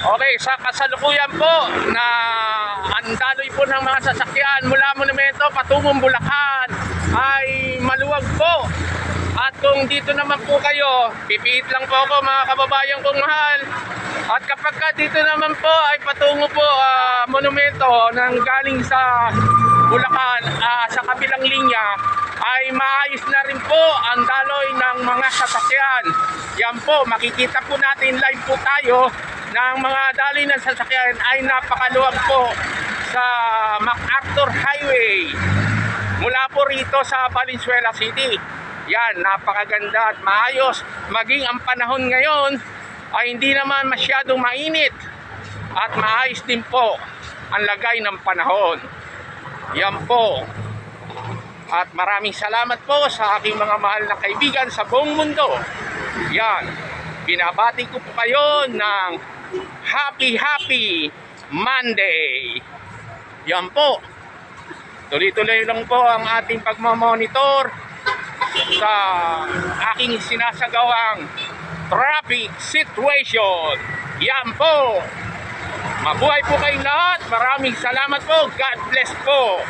Okay, sa kasalukuyan po na ang daloy po ng mga sasakyan mula Monumento patungong Bulacan ay maluwag po. At kung dito naman po kayo, pipihit lang po ako mga kababayan kong mahal. At kapag ka dito naman po ay patungo po Monumento nang galing sa Bulacan sa kabilang linya, ay maayos na rin po ang daloy ng mga sasakyan. Yan po, makikita po natin live po tayo ng mga daloy ng sasakyan ay napakaluwag po sa MacArthur Highway mula po rito sa Valenzuela City. Yan, napakaganda at maayos. Maging ang panahon ngayon ay hindi naman masyadong mainit at maayos din po ang lagay ng panahon. Yan po. At maraming salamat po sa aking mga mahal na kaibigan sa buong mundo. Yan, binabati ko po kayo ng Happy Monday. Yan po. Tuloy-tuloy lang po ang ating pagmamonitor sa aking sinasagawang traffic situation. Yan po. Mabuhay po kayong lahat. Maraming salamat po. God bless po.